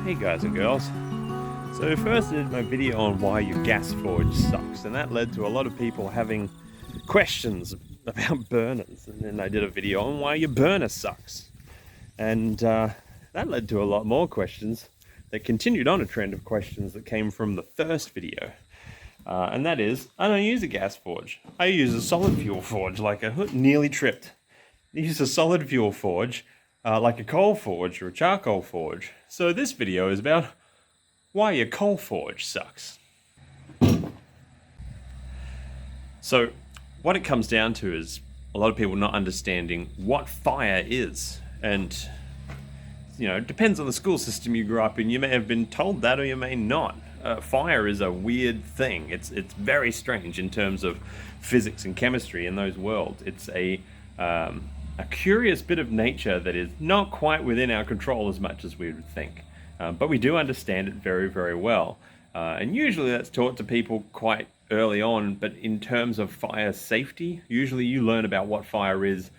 Hey guys and girls. So first I did my video on why your gas forge sucks, and that led to a lot of people having questions about burners. And then I did a video on why your burner sucks, and that led to a lot more questions that continued on a trend of questions that came from the first video. And that is, I don't use a gas forge. I use a solid fuel forge, like a nearly tripped. I use a solid fuel forge, like a coal forge or a charcoal forge. So this video is about why your coal forge sucks. So what it comes down to is a lot of people not understanding what fire is. And, you know, it depends on the school system you grew up in. You may have been told that or you may not. Fire is a weird thing. It's very strange in terms of physics and chemistry in those worlds. It's a curious bit of nature that is not quite within our control as much as we would think. But we do understand it very, very well. And usually that's taught to people quite early on, but in terms of fire safety, usually you learn about what fire is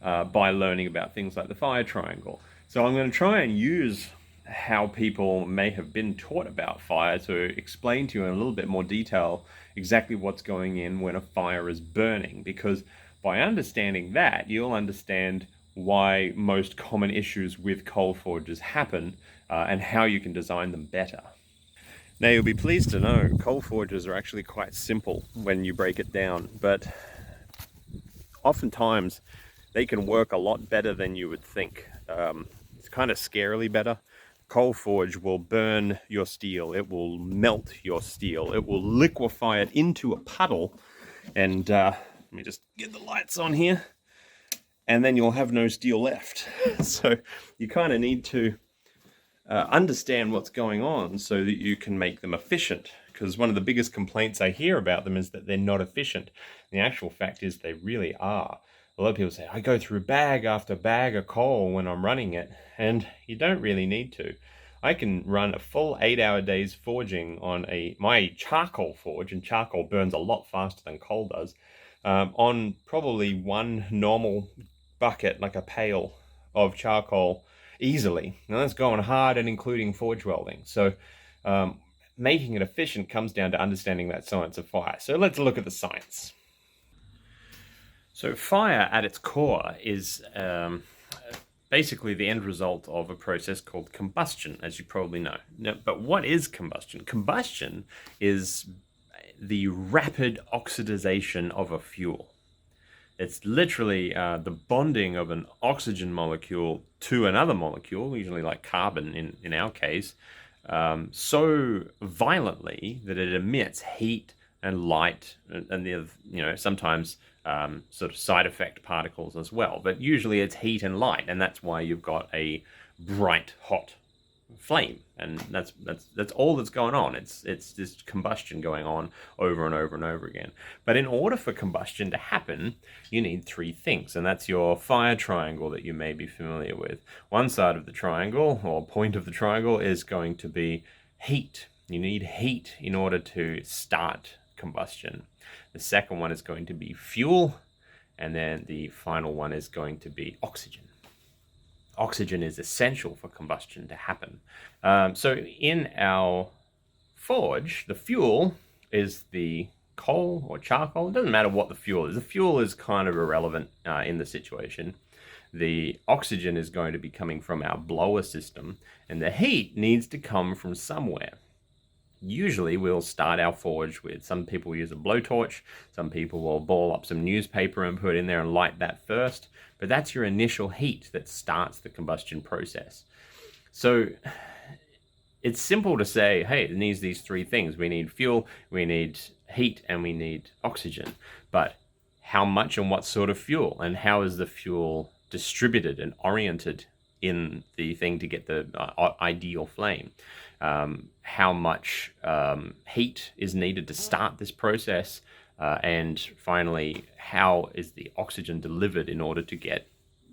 by learning about things like the fire triangle. So I'm going to try and use how people may have been taught about fire to explain to you in a little bit more detail exactly what's going in when a fire is burning, because by understanding that, you'll understand why most common issues with coal forges happen and how you can design them better. Now, you'll be pleased to know coal forges are actually quite simple when you break it down, but oftentimes they can work a lot better than you would think. It's kind of scarily better. Coal forge will burn your steel, it will melt your steel, it will liquefy it into a puddle, and let me just get the lights on here, and then you'll have no steel left. So you kind of need to understand what's going on so that you can make them efficient, because one of the biggest complaints I hear about them is that they're not efficient. The actual fact is they really are. A lot of people say, I go through bag after bag of coal when I'm running it, and you don't really need to. I can run a full 8-hour days forging on my charcoal forge, and charcoal burns a lot faster than coal does, on probably one normal bucket, like a pail of charcoal, easily. Now that's going hard and including forge welding. So making it efficient comes down to understanding that science of fire. So let's look at the science. So fire at its core is basically the end result of a process called combustion, as you probably know. Now, but what is combustion? Combustion is the rapid oxidization of a fuel. It's literally the bonding of an oxygen molecule to another molecule, usually like carbon in our case, so violently that it emits heat and light and the sometimes sort of side effect particles as well. But usually it's heat and light, and that's why you've got a bright hot flame, and that's all that's going on. It's this combustion going on over and over and over again. But in order for combustion to happen, you need three things, and that's your fire triangle that you may be familiar with. One side of the triangle, or point of the triangle, is going to be heat. You need heat in order to start combustion. The second one is going to be fuel, and then the final one is going to be oxygen. Oxygen is essential for combustion to happen. So in our forge, the fuel is the coal or charcoal. It doesn't matter what the fuel is. The fuel is kind of irrelevant in the situation. The oxygen is going to be coming from our blower system, and the heat needs to come from somewhere. Usually we'll start our forge with, some people use a blowtorch, some people will ball up some newspaper and put it in there and light that first, but that's your initial heat that starts the combustion process. So it's simple to say, hey, it needs these three things. We need fuel, we need heat, and we need oxygen. But how much and what sort of fuel, and how is the fuel distributed and oriented in the thing to get the ideal flame? How much heat is needed to start this process, and finally, how is the oxygen delivered in order to get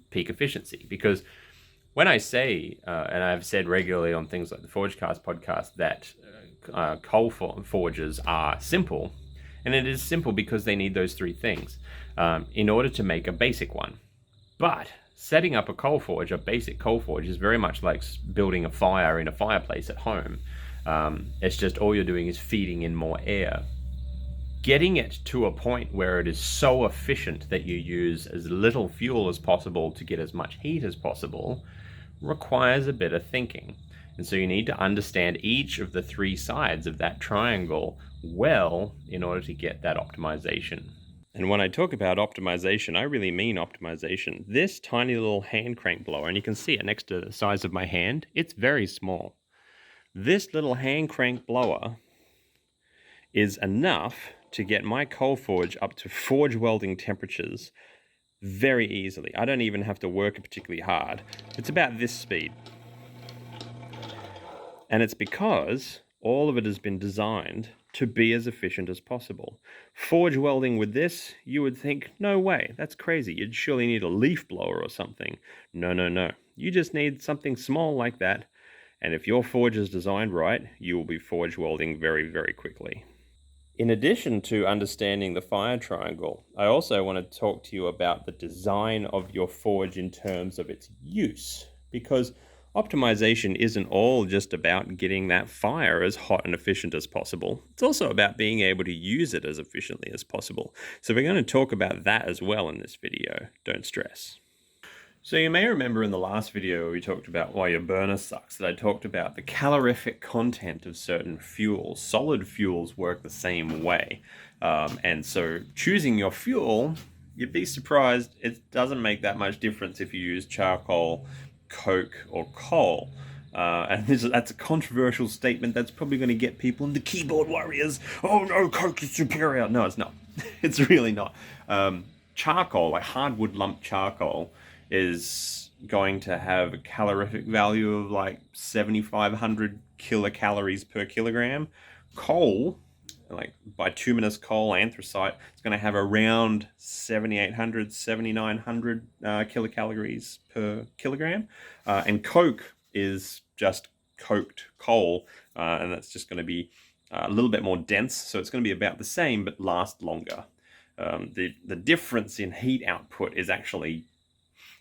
peak efficiency? Because when I say, and I've said regularly on things like the Forgecast podcast, that coal forges are simple, and it is simple because they need those three things in order to make a basic one. But setting up a coal forge, a basic coal forge, is very much like building a fire in a fireplace at home. It's just all you're doing is feeding in more air. Getting it to a point where it is so efficient that you use as little fuel as possible to get as much heat as possible requires a bit of thinking. And so you need to understand each of the three sides of that triangle well in order to get that optimization. And when I talk about optimization, I really mean optimization. This tiny little hand crank blower, and you can see it next to the size of my hand, it's very small. This little hand crank blower is enough to get my coal forge up to forge welding temperatures very easily. I don't even have to work it particularly hard. It's about this speed. And it's because all of it has been designed to be as efficient as possible. Forge welding with this, you would think, no way, that's crazy. You'd surely need a leaf blower or something. No, no, no. You just need something small like that. And if your forge is designed right, you will be forge welding very, very quickly. In addition to understanding the fire triangle, I also want to talk to you about the design of your forge in terms of its use, because optimization isn't all just about getting that fire as hot and efficient as possible. It's also about being able to use it as efficiently as possible. So we're going to talk about that as well in this video. Don't stress. So you may remember in the last video we talked about why your burner sucks, that I talked about the calorific content of certain fuels. Solid fuels work the same way. And so choosing your fuel, you'd be surprised, it doesn't make that much difference if you use charcoal, coke, or coal. And that's a controversial statement that's probably going to get people into keyboard warriors. Oh no, coke is superior. No, it's not. It's really not. Charcoal, like hardwood lump charcoal, is going to have a calorific value of like 7,500 kilocalories per kilogram. Coal, like bituminous coal, anthracite, it's going to have around 7,800, 7,900 kilocalories per kilogram. And coke is just coked coal, and that's just going to be a little bit more dense, so it's going to be about the same but last longer. The difference in heat output is actually,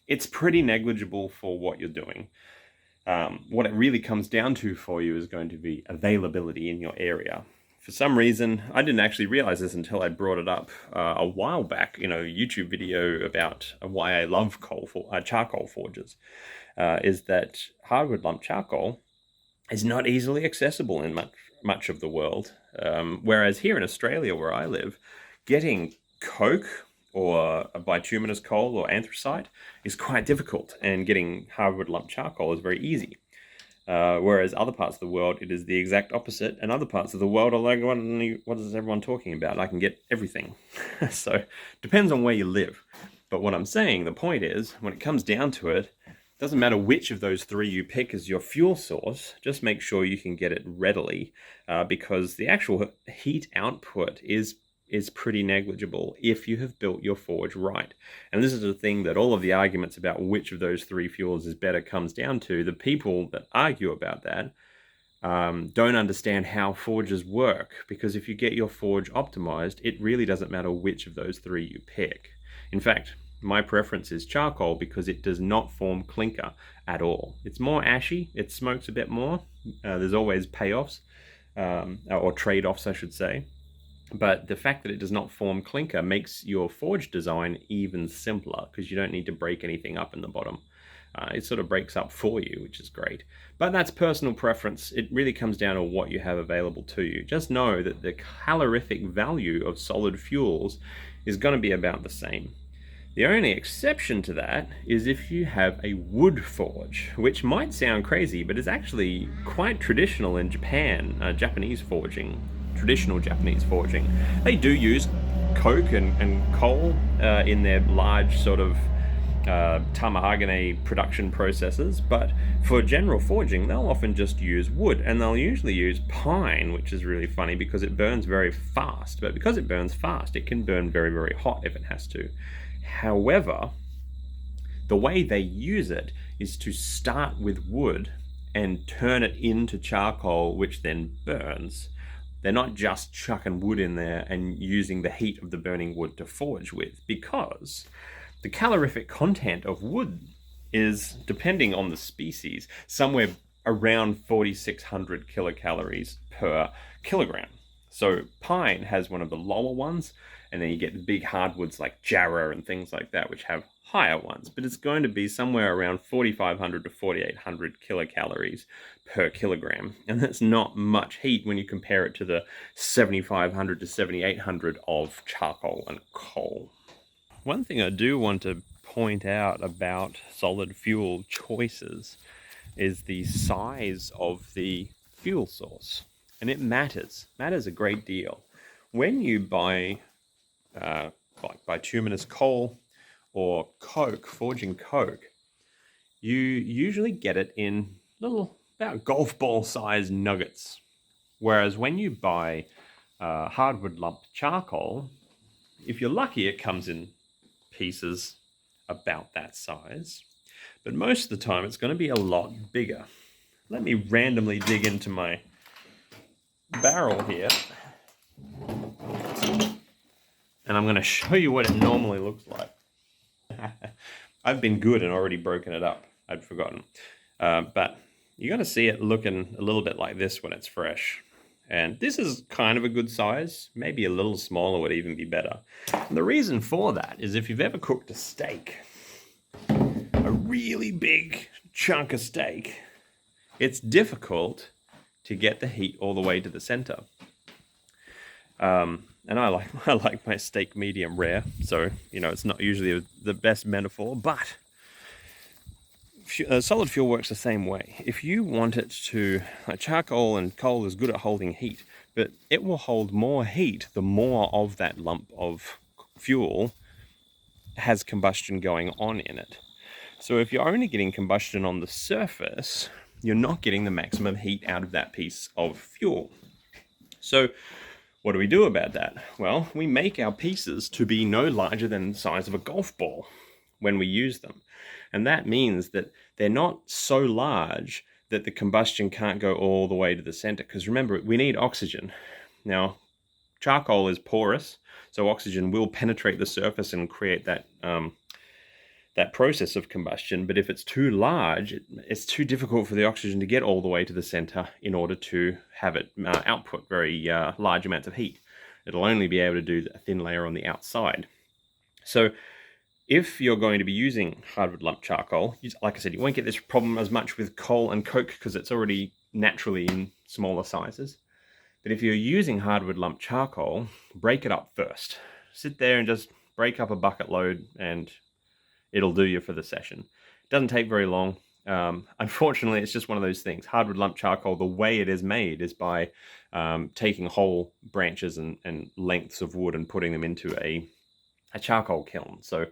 it's pretty negligible for what you're doing. What it really comes down to for you is going to be availability in your area. For some reason, I didn't actually realize this until I brought it up a while back in a YouTube video about why I love charcoal forges, is that hardwood lump charcoal is not easily accessible in much of the world. Whereas here in Australia, where I live, getting coke or a bituminous coal or anthracite is quite difficult, and getting hardwood lump charcoal is very easy. Whereas other parts of the world, it is the exact opposite, and other parts of the world are like, what is everyone talking about? I can get everything. So depends on where you live. But what I'm saying, the point is, when it comes down to it, doesn't matter which of those three you pick as your fuel source, just make sure you can get it readily, because the actual heat output is pretty negligible if you have built your forge right. And this is the thing that all of the arguments about which of those three fuels is better comes down to. The people that argue about that don't understand how forges work, because if you get your forge optimized, it really doesn't matter which of those three you pick. In fact, my preference is charcoal because it does not form clinker at all. It's more ashy, it smokes a bit more. There's always payoffs, or trade-offs I should say. But the fact that it does not form clinker makes your forge design even simpler, because you don't need to break anything up in the bottom. It sort of breaks up for you, which is great. But that's personal preference. It really comes down to what you have available to you. Just know that the calorific value of solid fuels is going to be about the same. The only exception to that is if you have a wood forge, which might sound crazy, but is actually quite traditional in Japan, Japanese forging. Traditional Japanese forging. They do use coke and coal in their large sort of tamahagane production processes, but for general forging they'll often just use wood, and they'll usually use pine, which is really funny because it burns very fast. But because it burns fast, it can burn very, very hot if it has to. However, the way they use it is to start with wood and turn it into charcoal, which then burns. They're not just chucking wood in there and using the heat of the burning wood to forge with, because The calorific content of wood is, depending on the species, somewhere around 4,600 kilocalories per kilogram. So pine has one of the lower ones, and then you get the big hardwoods like jarrah and things like that, which have higher ones. But it's going to be somewhere around 4,500 to 4,800 kilocalories per kilogram. And that's not much heat when you compare it to the 7,500 to 7,800 of charcoal and coal. One thing I do want to point out about solid fuel choices is the size of the fuel source. And it matters a great deal. When you buy like bituminous coal or coke, forging coke, you usually get it in little, about golf ball sized nuggets. Whereas when you buy hardwood lumped charcoal, if you're lucky, it comes in pieces about that size. But most of the time, it's going to be a lot bigger. Let me randomly dig into my barrel here. And I'm going to show you what it normally looks like. I've been good and already broken it up. I'd forgotten. But you're going to see it looking a little bit like this when it's fresh. And this is kind of a good size. Maybe a little smaller would even be better. And the reason for that is if you've ever cooked a steak, a really big chunk of steak, it's difficult to get the heat all the way to the center. And I like my steak medium rare, so it's not usually the best metaphor, but solid fuel works the same way. If you want it to, like charcoal and coal is good at holding heat, but it will hold more heat the more of that lump of fuel has combustion going on in it. So if you're only getting combustion on the surface, you're not getting the maximum heat out of that piece of fuel. So what do we do about that? Well, we make our pieces to be no larger than the size of a golf ball when we use them. And that means that they're not so large that the combustion can't go all the way to the center. Because remember, we need oxygen. Now, charcoal is porous, so oxygen will penetrate the surface and create that that process of combustion. But if it's too large, it's too difficult for the oxygen to get all the way to the center in order to have it output very large amounts of heat. It'll only be able to do a thin layer on the outside. So if you're going to be using hardwood lump charcoal, like I said, you won't get this problem as much with coal and coke because it's already naturally in smaller sizes. But if you're using hardwood lump charcoal, break it up first. Sit there and just break up a bucket load and it'll do you for the session. It doesn't take very long. Unfortunately, it's just one of those things. Hardwood lump charcoal, the way it is made is by taking whole branches and lengths of wood and putting them into a charcoal kiln. So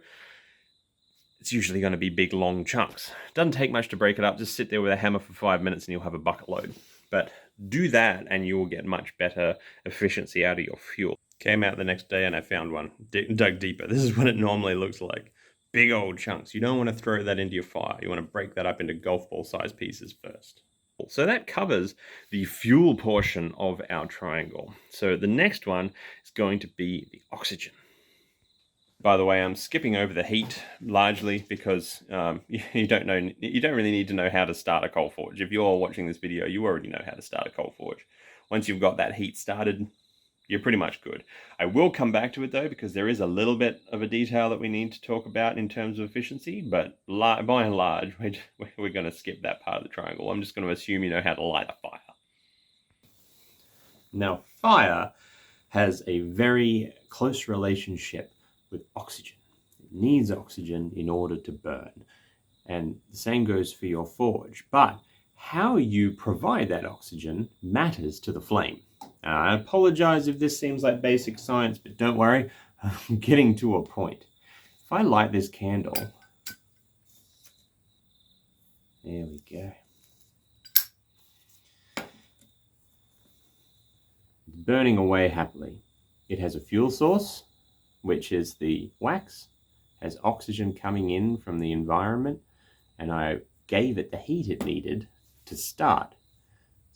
it's usually going to be big, long chunks. It doesn't take much to break it up. Just sit there with a hammer for 5 minutes and you'll have a bucket load. But do that and you will get much better efficiency out of your fuel. Came out the next day and I found one. Dug deeper. This is what it normally looks like. Big old chunks. You don't want to throw that into your fire. You want to break that up into golf ball size pieces first. So that covers the fuel portion of our triangle. So the next one is going to be the oxygen. By the way, I'm skipping over the heat largely because you don't really need to know how to start a coal forge. If you're watching this video, you already know how to start a coal forge. Once you've got that heat started, you're pretty much good. I will come back to it though, because there is a little bit of a detail that we need to talk about in terms of efficiency, but by and large, we're going to skip that part of the triangle. I'm just going to assume you know how to light a fire. Now, fire has a very close relationship with oxygen. It needs oxygen in order to burn. And the same goes for your forge. But how you provide that oxygen matters to the flame. I apologize if this seems like basic science, but don't worry, I'm getting to a point. If I light this candle, there we go. It's burning away happily. It has a fuel source, which is the wax, has oxygen coming in from the environment, and I gave it the heat it needed to start.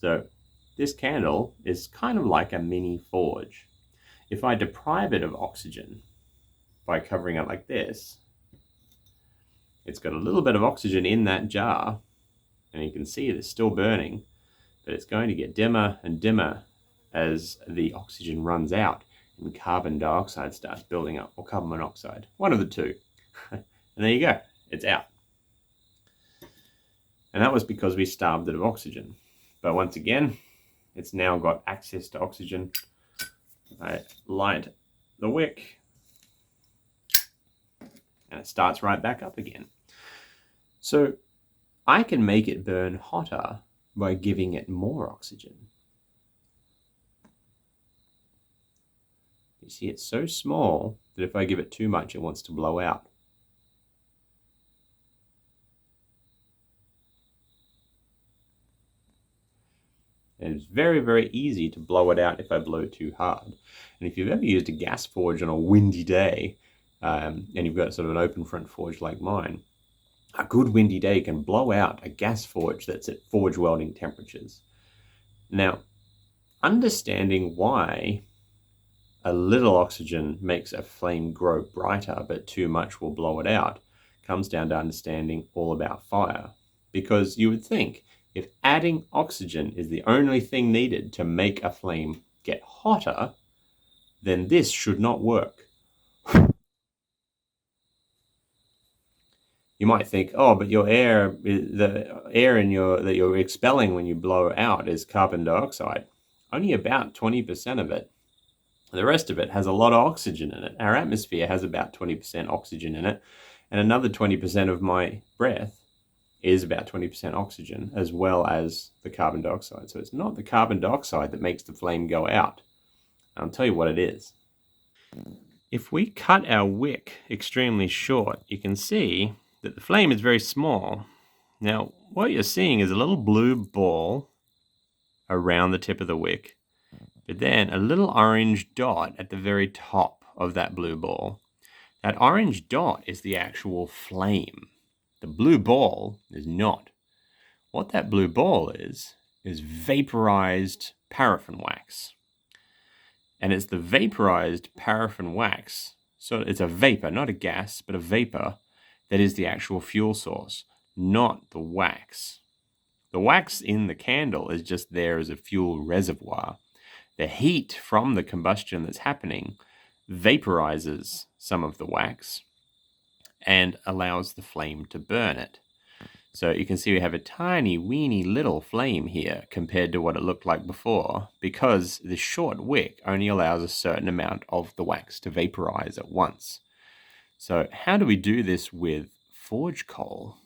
So this candle is kind of like a mini forge. If I deprive it of oxygen by covering it like this, It's got a little bit of oxygen in that jar, and you can see it's still burning, but it's going to get dimmer and dimmer as the oxygen runs out and carbon dioxide starts building up, or carbon monoxide, one of the two. And there you go, it's out. And that was because we starved it of oxygen. But once again, it's now got access to oxygen. I light the wick, and it starts right back up again. So I can make it burn hotter by giving it more oxygen. You see, it's so small that if I give it too much, it wants to blow out. And it's very, very easy to blow it out if I blow too hard. And if you've ever used a gas forge on a windy day, and you've got sort of an open front forge like mine, a good windy day can blow out a gas forge that's at forge welding temperatures. Now, understanding why a little oxygen makes a flame grow brighter, but too much will blow it out, comes down to understanding all about fire. Because you would think, if adding oxygen is the only thing needed to make a flame get hotter, then this should not work. You might think, oh, but your air, the air that you're expelling when you blow out is carbon dioxide. Only about 20% of it. The rest of it has a lot of oxygen in it. Our atmosphere has about 20% oxygen in it, and another 20% of my breath is about 20% oxygen, as well as the carbon dioxide. So it's not the carbon dioxide that makes the flame go out. I'll tell you what it is. If we cut our wick extremely short, you can see that the flame is very small. Now, what you're seeing is a little blue ball around the tip of the wick, but then a little orange dot at the very top of that blue ball. That orange dot is the actual flame. The blue ball is not. What that blue ball is vaporized paraffin wax. And it's the vaporized paraffin wax, so it's a vapor, not a gas, but a vapor, that is the actual fuel source, not the wax. The wax in the candle is just there as a fuel reservoir. The heat from the combustion that's happening vaporizes some of the wax and allows the flame to burn it. So you can see we have a tiny, weeny little flame here compared to what it looked like before, because the short wick only allows a certain amount of the wax to vaporize at once. So how do we do this with forge coal?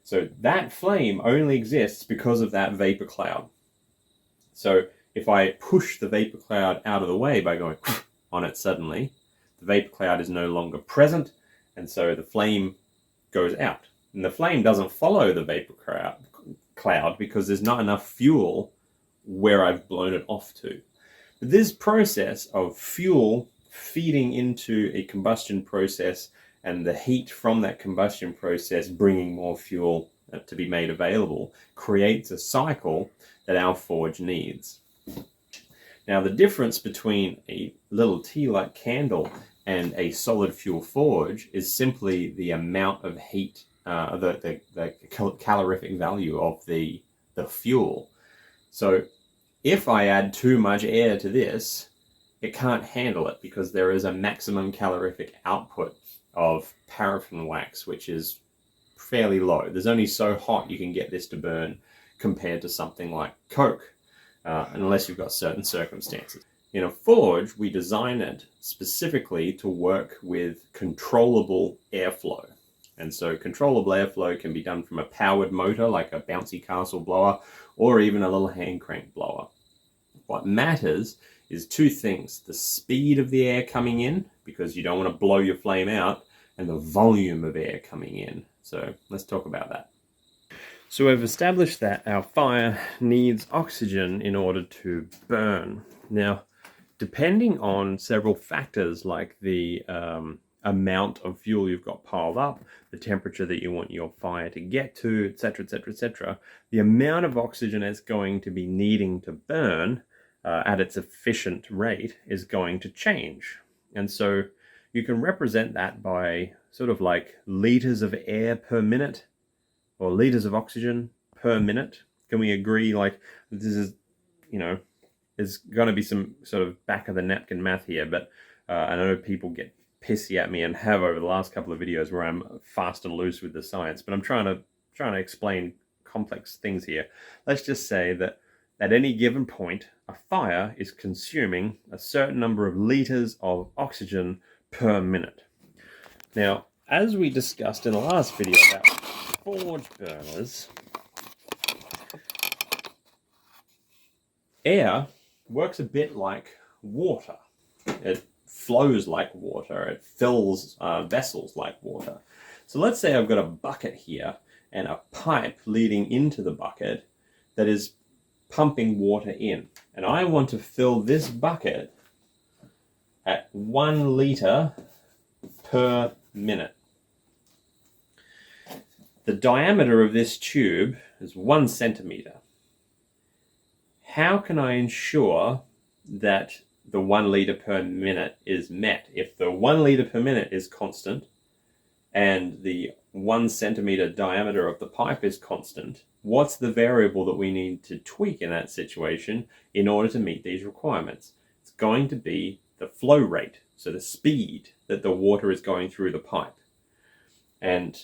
So that flame only exists because of that vapor cloud. So if I push the vapor cloud out of the way by going on it suddenly, the vapor cloud is no longer present, and so the flame goes out. And the flame doesn't follow the vapor cloud because there's not enough fuel where I've blown it off to. But this process of fuel feeding into a combustion process and the heat from that combustion process bringing more fuel to be made available creates a cycle that our forge needs. Now, the difference between a little tea-light candle and a solid fuel forge is simply the amount of heat, the calorific value of the fuel. So if I add too much air to this, it can't handle it because there is a maximum calorific output of paraffin wax, which is fairly low. There's only so hot you can get this to burn compared to something like coke, unless you've got certain circumstances. In a forge, we design it specifically to work with controllable airflow. And so controllable airflow can be done from a powered motor like a bouncy castle blower or even a little hand crank blower. What matters is two things: the speed of the air coming in, because you don't want to blow your flame out, and the volume of air coming in. So let's talk about that. So we've established that our fire needs oxygen in order to burn. Now, depending on several factors like the amount of fuel you've got piled up, the temperature that you want your fire to get to, etc., etc., etc., the amount of oxygen it's going to be needing to burn at its efficient rate is going to change. And so you can represent that by sort of like liters of air per minute or liters of oxygen per minute? Can we agree like this is, there's going to be some sort of back of the napkin math here, but I know people get pissy at me and have over the last couple of videos where I'm fast and loose with the science, but I'm trying to explain complex things here. Let's just say that at any given point, a fire is consuming a certain number of liters of oxygen per minute. Now, as we discussed in the last video about forge burners, air works a bit like water. It flows like water. It fills vessels like water. So let's say I've got a bucket here and a pipe leading into the bucket that is pumping water in. And I want to fill this bucket at 1 liter per minute. The diameter of this tube is 1 centimeter. How can I ensure that the 1 liter per minute is met? If the 1 liter per minute is constant and the 1 centimeter diameter of the pipe is constant, what's the variable that we need to tweak in that situation in order to meet these requirements? It's going to be the flow rate, so the speed that the water is going through the pipe. And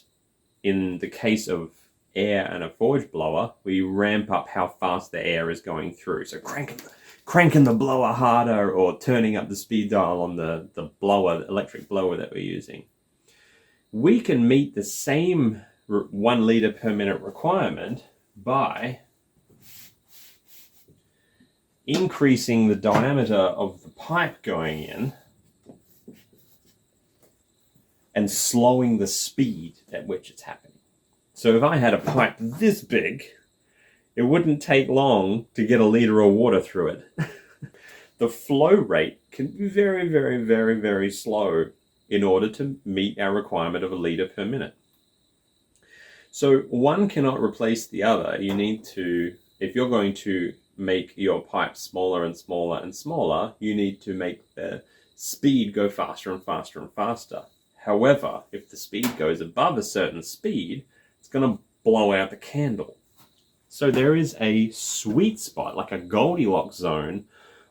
in the case of air and a forge blower, we ramp up how fast the air is going through. So cranking the blower harder or turning up the speed dial on the blower, the electric blower that we're using. We can meet the same 1 liter per minute requirement by increasing the diameter of the pipe going in and slowing the speed at which it's happening. So if I had a pipe this big, it wouldn't take long to get 1 liter of water through it. The flow rate can be very, very, very, very slow in order to meet our requirement of 1 liter per minute. So one cannot replace the other. You need to, if you're going to make your pipe smaller and smaller and smaller, you need to make the speed go faster and faster and faster. However, if the speed goes above a certain speed, it's going to blow out the candle. So there is a sweet spot, like a Goldilocks zone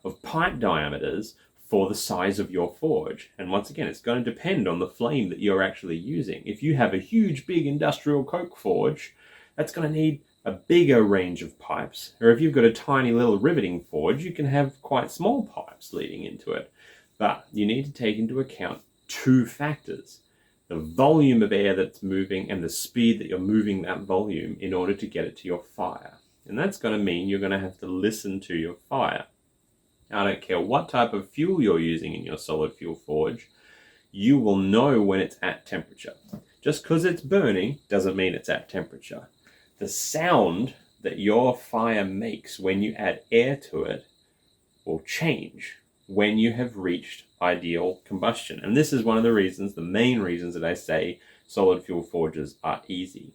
of pipe diameters for the size of your forge. And once again, it's going to depend on the flame that you're actually using. If you have a huge, big industrial coke forge, that's going to need a bigger range of pipes. Or if you've got a tiny little riveting forge, you can have quite small pipes leading into it. But you need to take into account 2 factors: the volume of air that's moving and the speed that you're moving that volume in order to get it to your fire. And that's going to mean you're going to have to listen to your fire. I don't care what type of fuel you're using in your solid fuel forge, you will know when it's at temperature. Just because it's burning doesn't mean it's at temperature. The sound that your fire makes when you add air to it will change when you have reached ideal combustion. And this is one of the reasons, the main reasons that I say solid fuel forges are easy.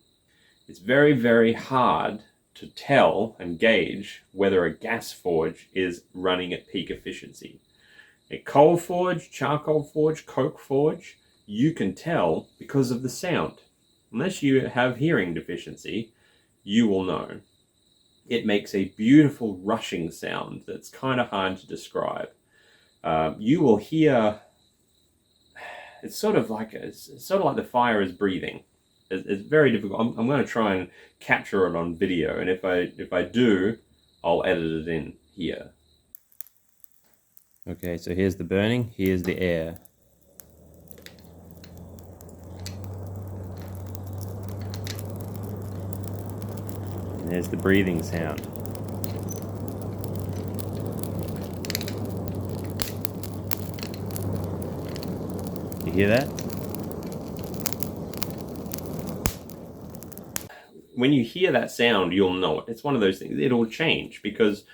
It's very, very hard to tell and gauge whether a gas forge is running at peak efficiency. A coal forge, charcoal forge, coke forge, you can tell because of the sound. Unless you have hearing deficiency, you will know. It makes a beautiful rushing sound that's kind of hard to describe. You will hear, it's sort of like the fire is breathing. It's very difficult. I'm going to try and capture it on video, and if I do, I'll edit it in here. Okay, so here's the burning, here's the air. And there's the breathing sound. You hear that? When you hear that sound, you'll know it. It's one of those things. It'll change because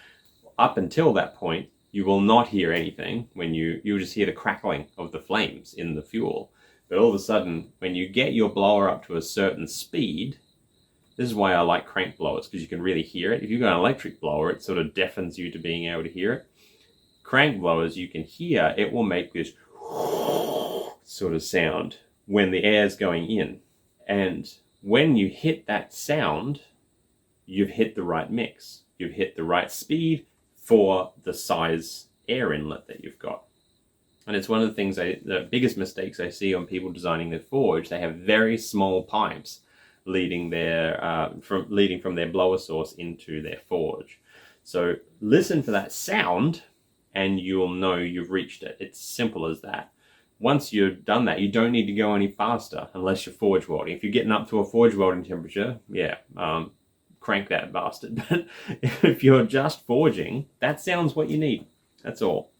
up until that point, you will not hear anything. You'll just hear the crackling of the flames in the fuel. But all of a sudden, when you get your blower up to a certain speed, this is why I like crank blowers, because you can really hear it. If you've got an electric blower, it sort of deafens you to being able to hear it. Crank blowers, you can hear, it will make this sort of sound when the air's going in. And when you hit that sound, you've hit the right mix. You've hit the right speed for the size air inlet that you've got. And it's one of the things, the biggest mistakes I see on people designing their forge. They have very small pipes leading from their blower source into their forge. So listen for that sound and you'll know you've reached it. It's simple as that. Once you've done that, you don't need to go any faster unless you're forge welding. If you're getting up to a forge welding temperature, crank that bastard. But if you're just forging, that sounds what you need. That's all.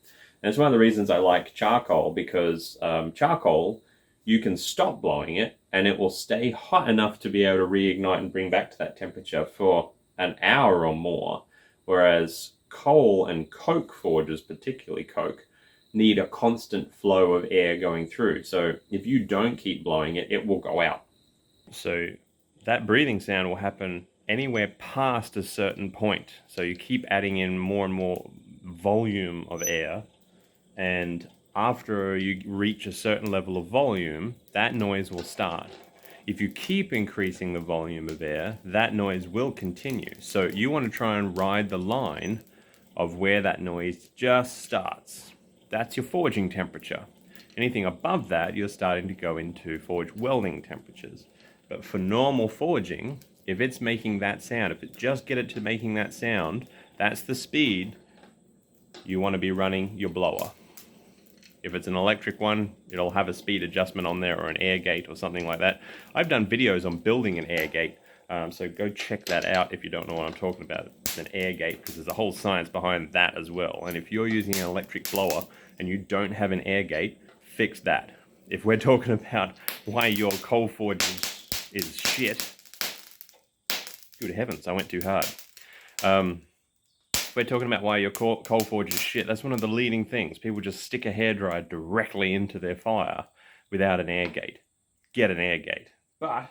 And it's one of the reasons I like charcoal, because charcoal, you can stop blowing it and it will stay hot enough to be able to reignite and bring back to that temperature for an hour or more. Whereas coal and coke forges, particularly coke, need a constant flow of air going through. So if you don't keep blowing it, it will go out. So that breathing sound will happen anywhere past a certain point. So you keep adding in more and more volume of air, and after you reach a certain level of volume, that noise will start. If you keep increasing the volume of air, that noise will continue. So you want to try and ride the line of where that noise just starts. That's your forging temperature. Anything above that, you're starting to go into forge welding temperatures. But for normal forging, if it's making that sound, if it just get it to making that sound, that's the speed you want to be running your blower. If it's an electric one, it'll have a speed adjustment on there, or an air gate or something like that. I've done videos on building an air gate, so go check that out if you don't know what I'm talking about. It's an air gate, because there's a whole science behind that as well. And if you're using an electric blower and you don't have an air gate, fix that. If we're talking about why your coal forge is shit, good heavens, I went too hard. We're talking about why your coal forge is shit. That's one of the leading things. People just stick a hairdryer directly into their fire without an air gate. Get an air gate. But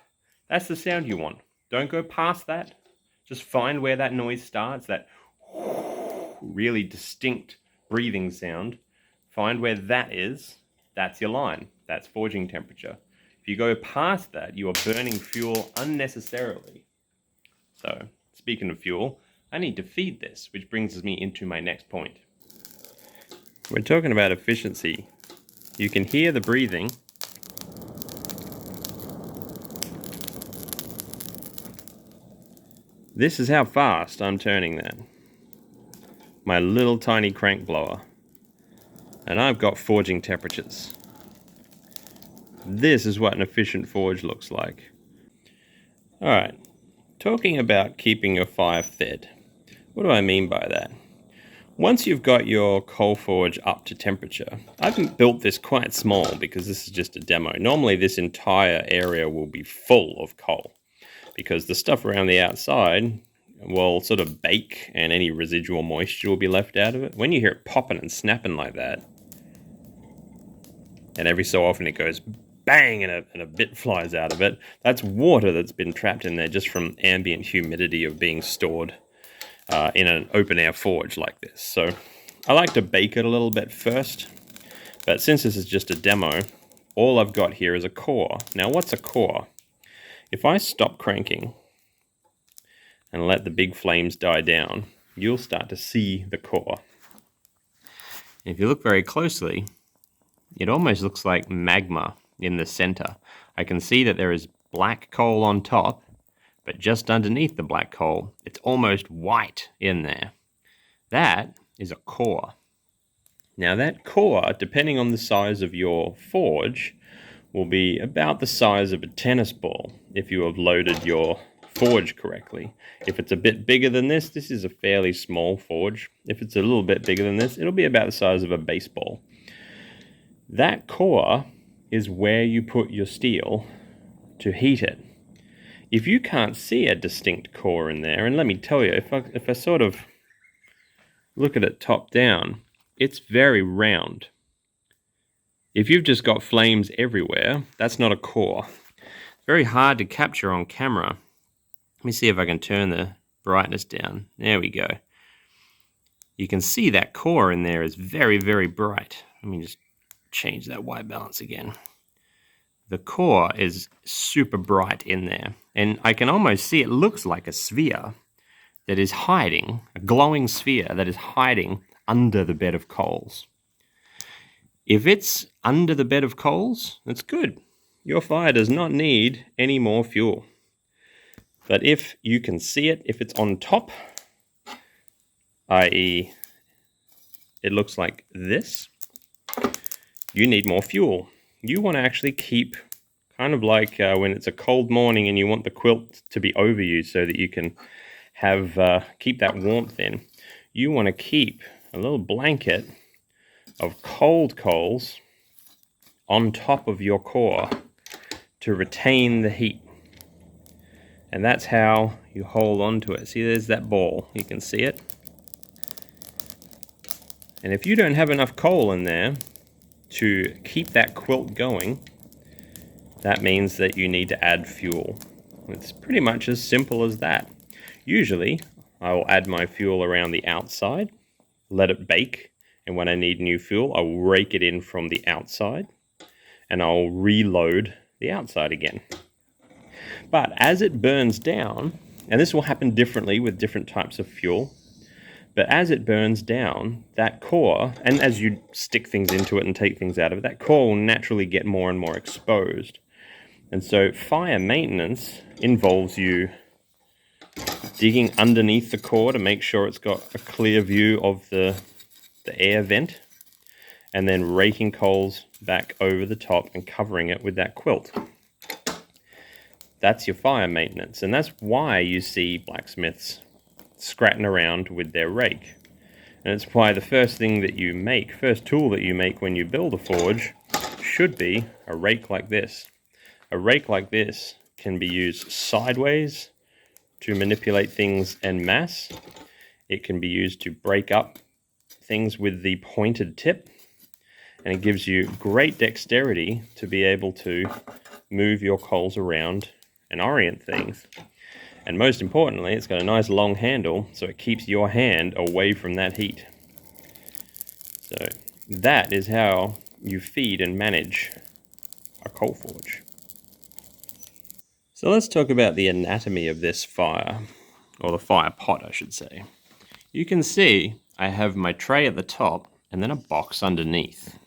that's the sound you want. Don't go past that. Just find where that noise starts, that really distinct breathing sound. Find where that is. That's your line. That's forging temperature. If you go past that, you are burning fuel unnecessarily. So, speaking of fuel, I need to feed this, which brings me into my next point. We're talking about efficiency. You can hear the breathing. This is how fast I'm turning that. My little tiny crank blower. And I've got forging temperatures. This is what an efficient forge looks like. Alright, talking about keeping your fire fed. What do I mean by that? Once you've got your coal forge up to temperature, I've built this quite small because this is just a demo. Normally this entire area will be full of coal because the stuff around the outside will sort of bake and any residual moisture will be left out of it. When you hear it popping and snapping like that, and every so often it goes bang and a bit flies out of it, that's water that's been trapped in there just from ambient humidity of being stored in an open air forge like this. So I like to bake it a little bit first, but since this is just a demo, all I've got here is a core. Now what's a core? If I stop cranking and let the big flames die down, you'll start to see the core. And if you look very closely, it almost looks like magma in the center. I can see that there is black coal on top, but just underneath the black coal, it's almost white in there. That is a core. Now that core, depending on the size of your forge, will be about the size of a tennis ball if you have loaded your forge correctly. If it's a bit bigger than this, this is a fairly small forge. If it's a little bit bigger than this, it'll be about the size of a baseball. That core is where you put your steel to heat it. If you can't see a distinct core in there, and let me tell you, if I sort of look at it top down, it's very round. If you've just got flames everywhere, that's not a core. It's very hard to capture on camera. Let me see if I can turn the brightness down. There we go. You can see that core in there is very, very bright. Let me just change that white balance again. the core is super bright in there. And I can almost see it looks like a sphere that is hiding, a glowing sphere that is hiding under the bed of coals. If it's under the bed of coals, that's good. Your fire does not need any more fuel. But if you can see it, if it's on top, i.e. it looks like this, you need more fuel. You want to actually keep, kind of like when it's a cold morning and you want the quilt to be over you so that you can have keep that warmth in. You want to keep a little blanket of cold coals on top of your core to retain the heat. And that's how you hold on to it. See, there's that ball. You can see it. And if you don't have enough coal in there to keep that quilt going, that means that you need to add fuel. It's pretty much as simple as that. Usually, I will add my fuel around the outside, let it bake, and when I need new fuel, I'll rake it in from the outside, and I'll reload the outside again. But as it burns down, and this will happen differently with different types of fuel, but as it burns down, that core, and as you stick things into it and take things out of it, that core will naturally get more and more exposed. And so fire maintenance involves you digging underneath the core to make sure it's got a clear view of the air vent, and then raking coals back over the top and covering it with that quilt. That's your fire maintenance, and that's why you see blacksmiths scratching around with their rake. And it's why the first tool that you make when you build a forge should be a rake like this. A rake like this can be used sideways to manipulate things en masse. It can be used to break up things with the pointed tip, and it gives you great dexterity to be able to move your coals around and orient things. And most importantly, it's got a nice long handle, so it keeps your hand away from that heat. So that is how you feed and manage a coal forge. So let's talk about the anatomy of this fire, or the fire pot, I should say. You can see I have my tray at the top and then a box underneath.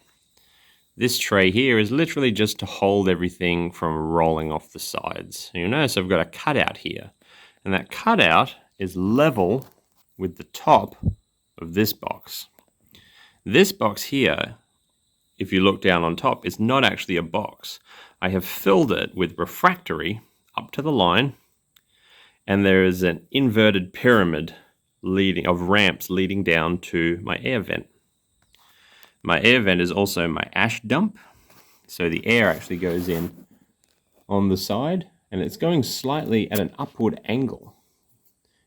This tray here is literally just to hold everything from rolling off the sides. And you'll notice I've got a cutout here, and that cutout is level with the top of this box. This box here, if you look down on top, is not actually a box. I have filled it with refractory up to the line, and there is an inverted pyramid of ramps leading down to my air vent. My air vent is also my ash dump, so the air actually goes in on the side, and it's going slightly at an upward angle.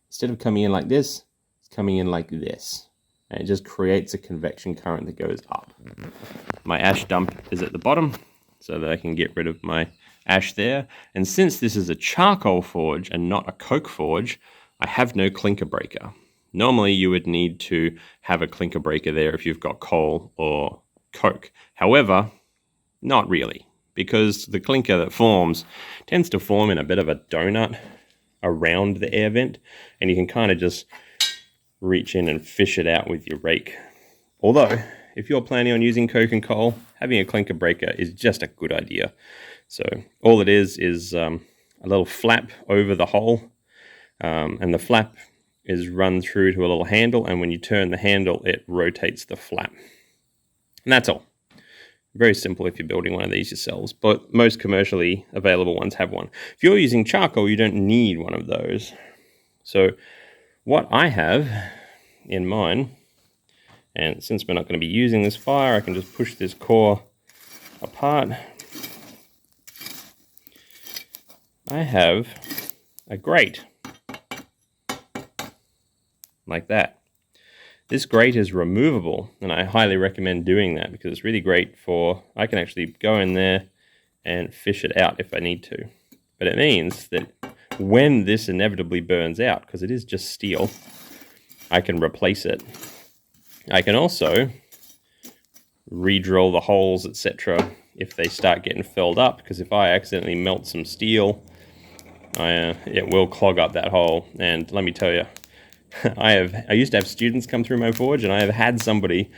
Instead of coming in like this, it's coming in like this, and it just creates a convection current that goes up. My ash dump is at the bottom, so that I can get rid of my ash there. And since this is a charcoal forge and not a coke forge, I have no clinker breaker. Normally you would need to have a clinker breaker there if you've got coal or coke. However, not really, because the clinker that forms tends to form in a bit of a donut around the air vent, and you can kind of just reach in and fish it out with your rake. Although, if you're planning on using coke and coal, having a clinker breaker is just a good idea. So all it is a little flap over the hole, and the flap is run through to a little handle, and when you turn the handle, it rotates the flap. And that's all. Very simple if you're building one of these yourselves, but most commercially available ones have one. If you're using charcoal, you don't need one of those. So what I have in mine, and since we're not going to be using this fire, I can just push this core apart. I have a grate, like that. This grate is removable, and I highly recommend doing that because it's really great I can actually go in there and fish it out if I need to. But it means that when this inevitably burns out, because it is just steel, I can replace it. I can also re-drill the holes, etc., if they start getting filled up, because if I accidentally melt some steel, it will clog up that hole. And let me tell you, I used to have students come through my forge, and I have had somebody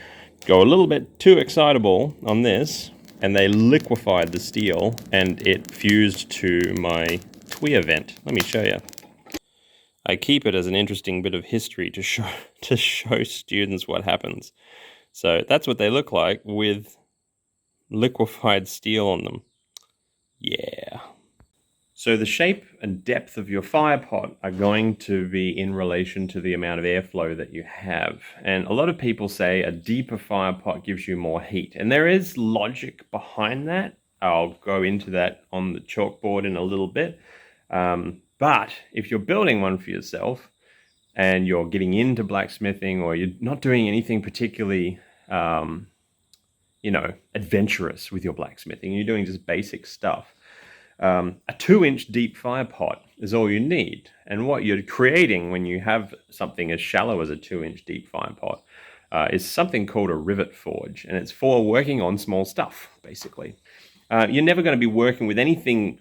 go a little bit too excitable on this, and they liquefied the steel, and it fused to my tweer vent. Let me show you. I keep it as an interesting bit of history to show students what happens. So that's what they look like with liquefied steel on them. Yeah. So the shape and depth of your fire pot are going to be in relation to the amount of airflow that you have. And a lot of people say a deeper fire pot gives you more heat. And there is logic behind that. I'll go into that on the chalkboard in a little bit. But if you're building one for yourself and you're getting into blacksmithing, or you're not doing anything particularly, adventurous with your blacksmithing, you're doing just basic stuff, a 2-inch deep fire pot is all you need. And what you're creating when you have something as shallow as a 2-inch deep fire pot is something called a rivet forge. And it's for working on small stuff, basically. You're never going to be working with anything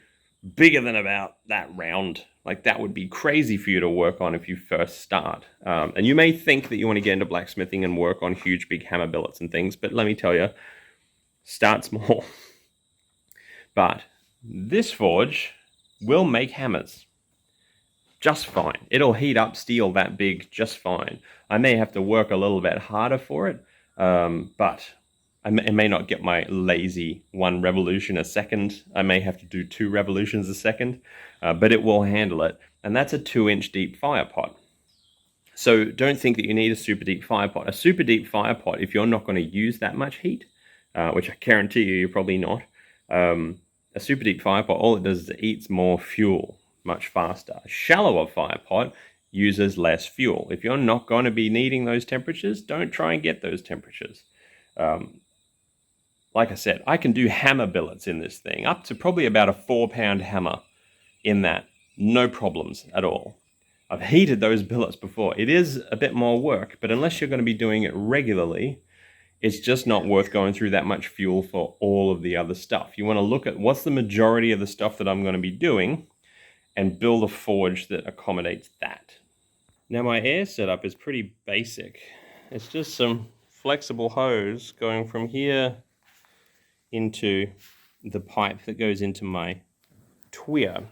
bigger than about that round. Like, that would be crazy for you to work on if you first start. And you may think that you want to get into blacksmithing and work on huge, big hammer billets and things, but let me tell you, start small. But this forge will make hammers just fine. It'll heat up steel that big just fine. I may have to work a little bit harder for it, but I may not get my lazy 1 revolution a second. I may have to do 2 revolutions a second, but it will handle it. And that's a 2-inch deep fire pot. So don't think that you need a super deep fire pot. A super deep fire pot, if you're not going to use that much heat, which I guarantee you're probably not, a super deep fire pot, all it does is it eats more fuel much faster. A shallower fire pot uses less fuel. If you're not going to be needing those temperatures, don't try and get those temperatures. Like I said, I can do hammer billets in this thing, up to probably about a 4-pound hammer in that, no problems at all. I've heated those billets before. It is a bit more work, but unless you're going to be doing it regularly, it's just not worth going through that much fuel for all of the other stuff. You want to look at what's the majority of the stuff that I'm going to be doing and build a forge that accommodates that. Now, my air setup is pretty basic. It's just some flexible hose going from here into the pipe that goes into my tweer.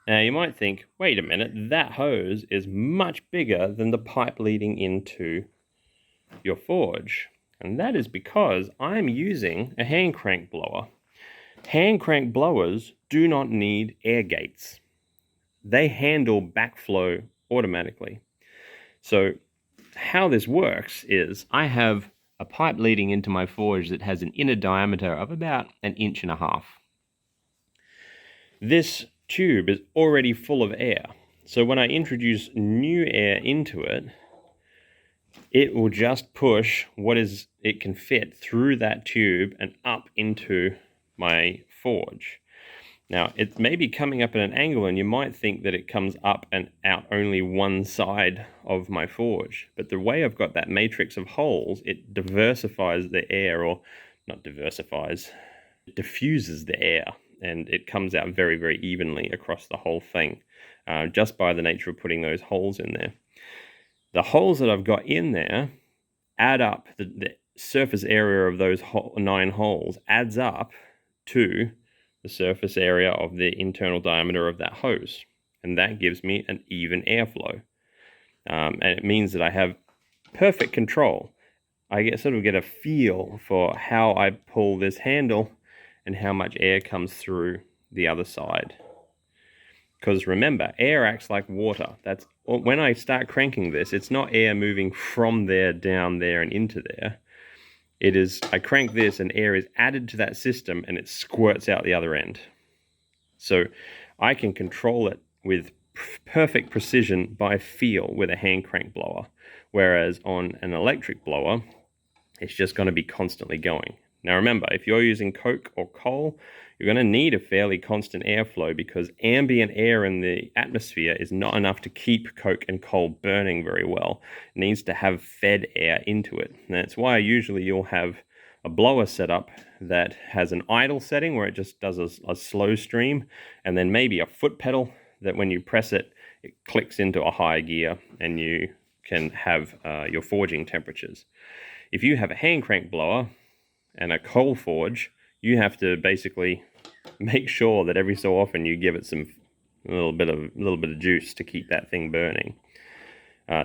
Now, you might think, wait a minute, that hose is much bigger than the pipe leading into your forge. And that is because I'm using a hand crank blower. Hand crank blowers do not need air gates. They handle backflow automatically. So how this works is I have a pipe leading into my forge that has an inner diameter of about 1.5 inches. This tube is already full of air. So when I introduce new air into it, it will just push what it can fit through that tube and up into my forge. Now, it may be coming up at an angle, and you might think that it comes up and out only one side of my forge. But the way I've got that matrix of holes, it diversifies the air, or not diversifies, it diffuses the air, and it comes out very, very evenly across the whole thing, just by the nature of putting those holes in there. The holes that I've got in there add up, the surface area of those 9 holes adds up to the surface area of the internal diameter of that hose. And that gives me an even airflow. And it means that I have perfect control. I sort of get a feel for how I pull this handle and how much air comes through the other side. Because remember, air acts like water. That's when I start cranking this, it's not air moving from there down there and into there. It is, I crank this and air is added to that system and it squirts out the other end. So I can control it with perfect precision by feel with a hand crank blower. Whereas on an electric blower, it's just going to be constantly going. Now remember, if you're using coke or coal, you're going to need a fairly constant airflow because ambient air in the atmosphere is not enough to keep coke and coal burning very well. It needs to have fed air into it. And that's why usually you'll have a blower set up that has an idle setting where it just does a slow stream, and then maybe a foot pedal that when you press it, it clicks into a high gear and you can have your forging temperatures. If you have a hand crank blower and a coal forge, you have to basically make sure that every so often you give it a little bit of juice to keep that thing burning.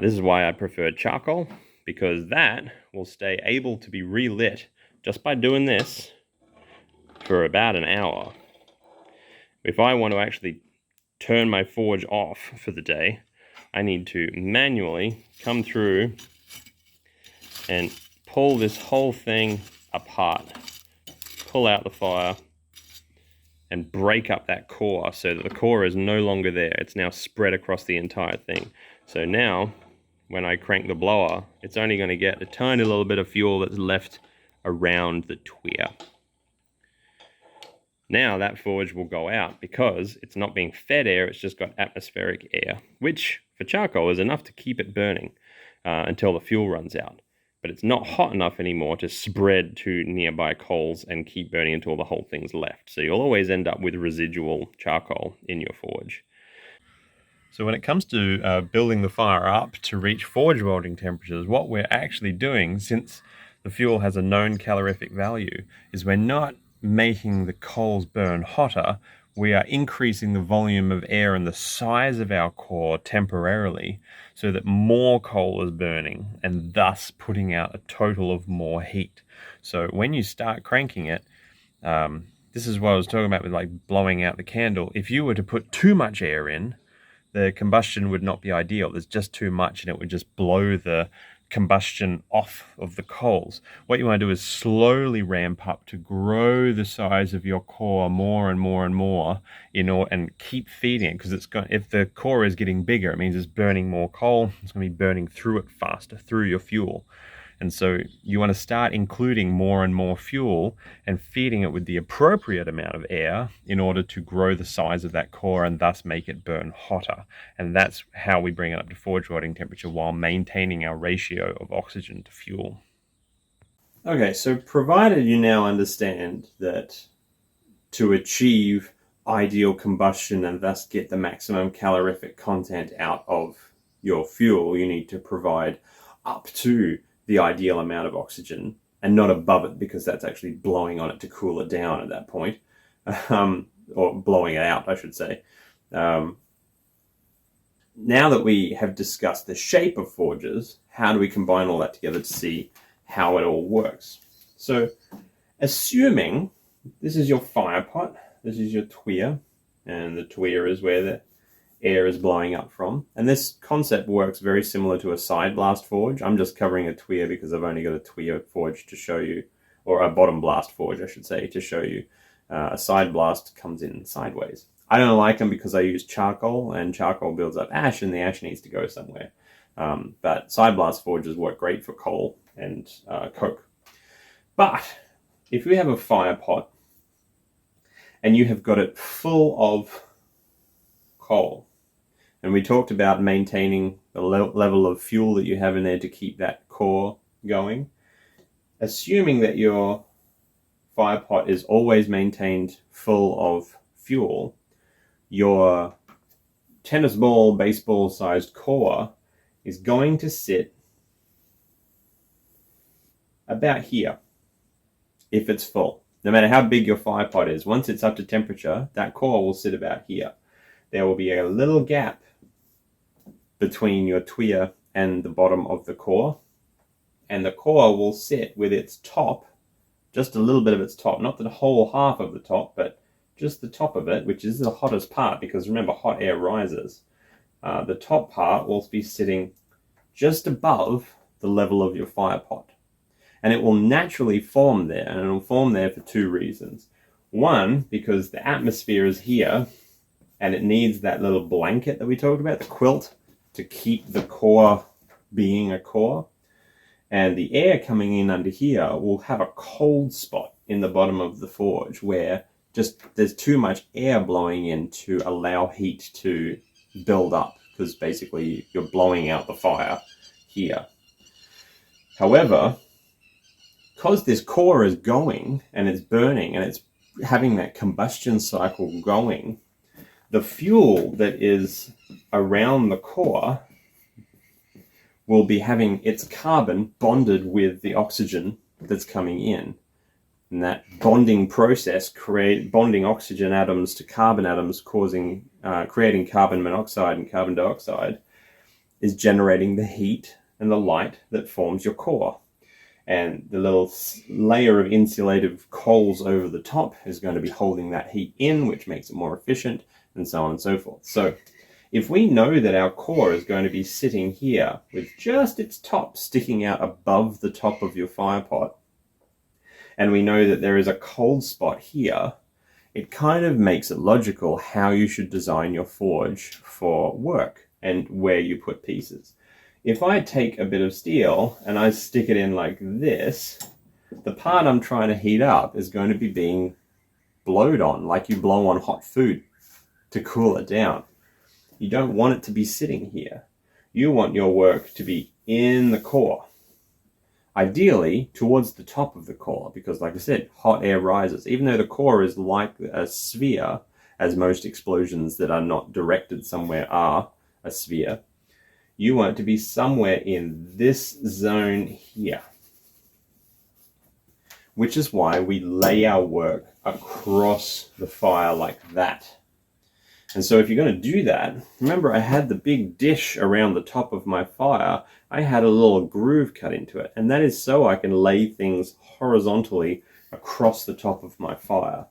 This is why I prefer charcoal, because that will stay able to be relit just by doing this for about an hour. If I want to actually turn my forge off for the day, I need to manually come through and pull this whole thing apart, pull out the fire, and break up that core so that the core is no longer there. It's now spread across the entire thing. So now, when I crank the blower, it's only going to get a tiny little bit of fuel that's left around the tuya. Now that forge will go out because it's not being fed air, it's just got atmospheric air, which for charcoal is enough to keep it burning until the fuel runs out. But it's not hot enough anymore to spread to nearby coals and keep burning until the whole thing's left. So you'll always end up with residual charcoal in your forge. So when it comes to building the fire up to reach forge welding temperatures, what we're actually doing, since the fuel has a known calorific value, is we're not making the coals burn hotter, we are increasing the volume of air and the size of our core temporarily so that more coal is burning and thus putting out a total of more heat. So when you start cranking it, this is what I was talking about with like blowing out the candle. If you were to put too much air in, the combustion would not be ideal. There's just too much and it would just blow the combustion off of the coals. What you want to do is slowly ramp up to grow the size of your core more and more and more, and keep feeding it, because if the core is getting bigger, it means it's burning more coal. It's going to be burning through it faster, through your fuel. And so you want to start including more and more fuel and feeding it with the appropriate amount of air in order to grow the size of that core and thus make it burn hotter. And that's how we bring it up to forge welding temperature while maintaining our ratio of oxygen to fuel. Okay, so provided you now understand that to achieve ideal combustion and thus get the maximum calorific content out of your fuel, you need to provide up to the ideal amount of oxygen and not above it, because that's actually blowing on it to cool it down at that point, or blowing it out, I should say. Now that we have discussed the shape of forges, how do we combine all that together to see how it all works? So assuming this is your fire pot, this is your tuya, and the tuya is where the air is blowing up from. And this concept works very similar to a side blast forge. I'm just covering a tuya because I've only got a tuya forge to show you, or a bottom blast forge, I should say, to show you. A side blast comes in sideways. I don't like them because I use charcoal, and charcoal builds up ash, and the ash needs to go somewhere. But side blast forges work great for coal and coke. But if you have a fire pot and you have got it full of coal, and we talked about maintaining the level of fuel that you have in there to keep that core going, assuming that your fire pot is always maintained full of fuel, your tennis ball, baseball sized core is going to sit about here if it's full. No matter how big your fire pot is, once it's up to temperature, that core will sit about here. There will be a little gap between your tuya and the bottom of the core, and the core will sit with its top, just a little bit of its top, not the whole half of the top, but just the top of it, which is the hottest part, because remember, hot air rises. The top part will be sitting just above the level of your fire pot. And it will naturally form there, and it will form there for two reasons. One, because the atmosphere is here, and it needs that little blanket that we talked about, the quilt, to keep the core being a core. And the air coming in under here will have a cold spot in the bottom of the forge where just there's too much air blowing in to allow heat to build up, because basically you're blowing out the fire here. However, because this core is going and it's burning and it's having that combustion cycle going, the fuel that is around the core will be having its carbon bonded with the oxygen that's coming in. And that bonding process, bonding oxygen atoms to carbon atoms, creating carbon monoxide and carbon dioxide, is generating the heat and the light that forms your core. And the little layer of insulative coals over the top is going to be holding that heat in, which makes it more efficient, and so on and so forth. So if we know that our core is going to be sitting here with just its top sticking out above the top of your fire pot, and we know that there is a cold spot here, it kind of makes it logical how you should design your forge for work and where you put pieces. If I take a bit of steel and I stick it in like this, the part I'm trying to heat up is going to be being blowed on, like you blow on hot food to cool it down. You don't want it to be sitting here. You want your work to be in the core. Ideally, towards the top of the core, because like I said, hot air rises. Even though the core is like a sphere, as most explosions that are not directed somewhere are a sphere, you want it to be somewhere in this zone here. Which is why we lay our work across the fire like that. And so if you're going to do that, remember I had the big dish around the top of my fire. I had a little groove cut into it. And that is so I can lay things horizontally across the top of my fire.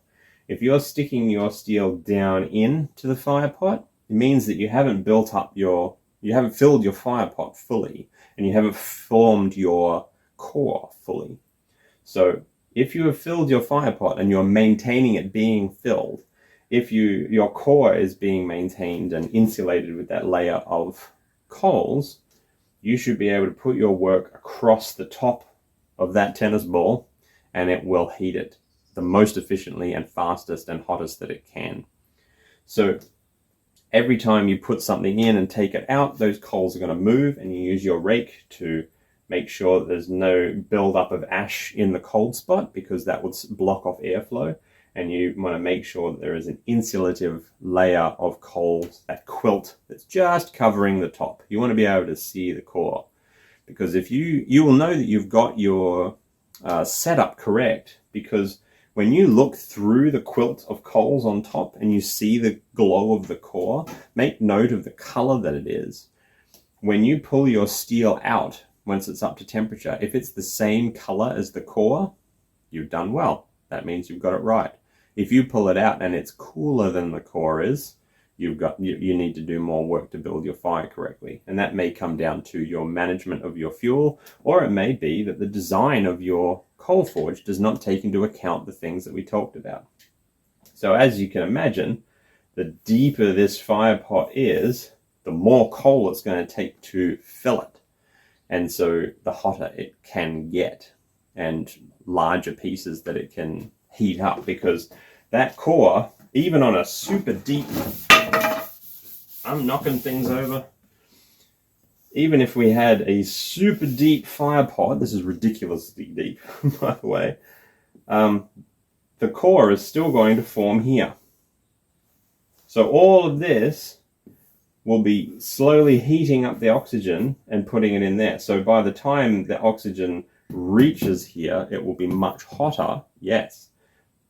If you're sticking your steel down into the fire pot, it means that you haven't filled your fire pot fully, and you haven't formed your core fully. So if you have filled your fire pot and you're maintaining it being filled, if your core is being maintained and insulated with that layer of coals, you should be able to put your work across the top of that tennis ball and it will heat it the most efficiently and fastest and hottest that it can. So every time you put something in and take it out, those coals are going to move, and you use your rake to make sure that there's no buildup of ash in the cold spot, because that would block off airflow. And you want to make sure that there is an insulative layer of coals, that quilt that's just covering the top. You want to be able to see the core, because if you will know that you've got your setup correct, because when you look through the quilt of coals on top and you see the glow of the core, make note of the color that it is. When you pull your steel out, once it's up to temperature, if it's the same color as the core, you've done well. That means you've got it right. If you pull it out and it's cooler than the core is, you need to do more work to build your fire correctly. And that may come down to your management of your fuel, or it may be that the design of your coal forge does not take into account the things that we talked about. So as you can imagine, the deeper this fire pot is, the more coal it's going to take to fill it. And so the hotter it can get, and larger pieces that it can heat up, because that core, even on a super deep, I'm knocking things over. Even if we had a super deep fire pot, this is ridiculously deep, by the way, the core is still going to form here. So all of this will be slowly heating up the oxygen and putting it in there. So by the time the oxygen reaches here, it will be much hotter, yes.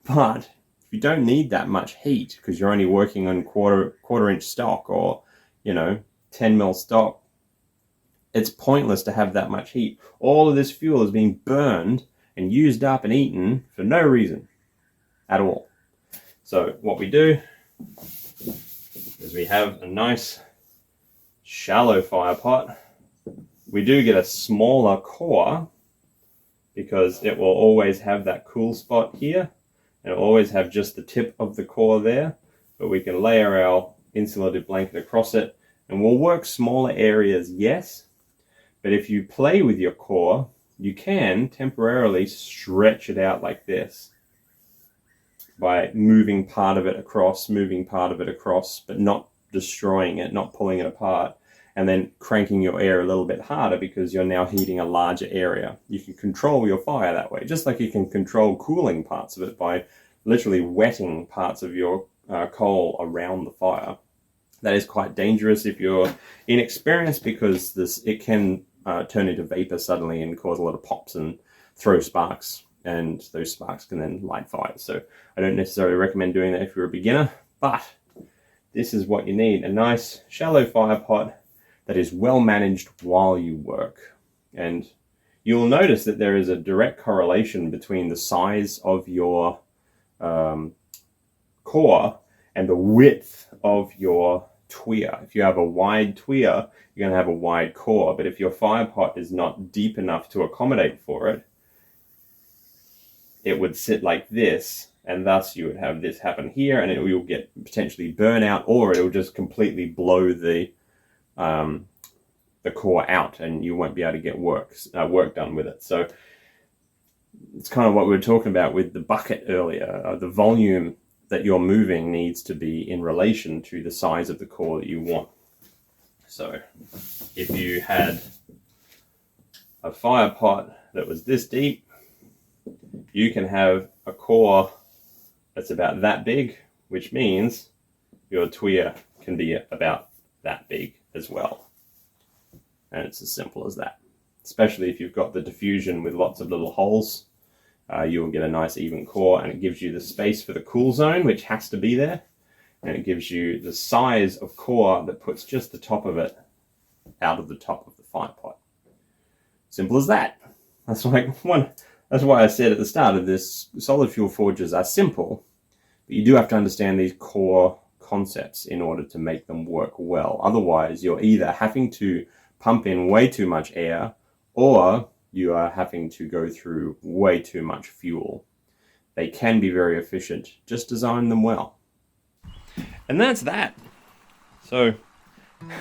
But you don't need that much heat, because you're only working on quarter inch stock, or 10 mil stock. It's pointless to have that much heat. All of this fuel is being burned and used up and eaten for no reason at all. So what we do is we have a nice shallow fire pot. We do get a smaller core, because it will always have that cool spot here, and it'll always have just the tip of the core there, but we can layer our insulative blanket across it, and we'll work smaller areas, yes, but if you play with your core, you can temporarily stretch it out like this by moving part of it across, but not destroying it, not pulling it apart. and then cranking your air a little bit harder because you're now heating a larger area. You can control your fire that way, just like you can control cooling parts of it by literally wetting parts of your coal around the fire. That is quite dangerous if you're inexperienced, because it can turn into vapor suddenly and cause a lot of pops and throw sparks, and those sparks can then light fires. So I don't necessarily recommend doing that if you're a beginner, but this is what you need: a nice shallow fire pot that is well managed while you work. And you'll notice that there is a direct correlation between the size of your core and the width of your tuya. If you have a wide tuya, you're going to have a wide core, but if your fire pot is not deep enough to accommodate for it, it would sit like this, and thus you would have this happen here, and it will get potentially burnout, or it will just completely blow the core out, and you won't be able to get work done with it. So it's kind of what we were talking about with the bucket earlier. The volume that you're moving needs to be in relation to the size of the core that you want. So if you had a fire pot that was this deep, you can have a core that's about that big, which means your tuya can be about that big as well. And it's as simple as that. Especially if you've got the diffusion with lots of little holes, you will get a nice even core, and it gives you the space for the cool zone, which has to be there. And it gives you the size of core that puts just the top of it out of the top of the fire pot. Simple as that. That's why I said at the start of this, solid fuel forges are simple, but you do have to understand these core concepts in order to make them work well. Otherwise, you're either having to pump in way too much air, or you are having to go through way too much fuel. They can be very efficient, just design them well. And that's that. So,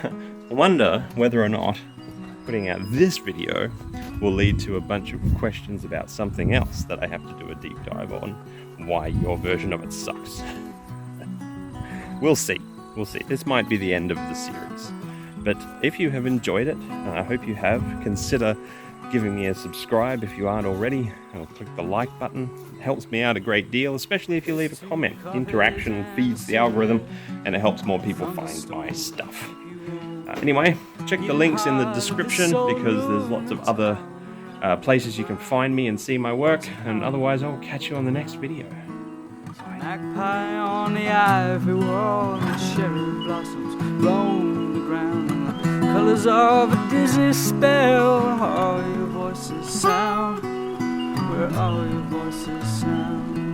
I wonder whether or not putting out this video will lead to a bunch of questions about something else that I have to do a deep dive on, why your version of it sucks. We'll see. This might be the end of the series. But if you have enjoyed it, and I hope you have, consider giving me a subscribe if you aren't already, or click the like button. It helps me out a great deal, especially if you leave a comment. Interaction feeds the algorithm, and it helps more people find my stuff. Anyway, check the links in the description, because there's lots of other places you can find me and see my work, and otherwise I'll catch you on the next video. Magpie on the ivy wall, and cherry blossoms roam the ground, and the colors of a dizzy spell. Where all your voices sound, where all your voices sound.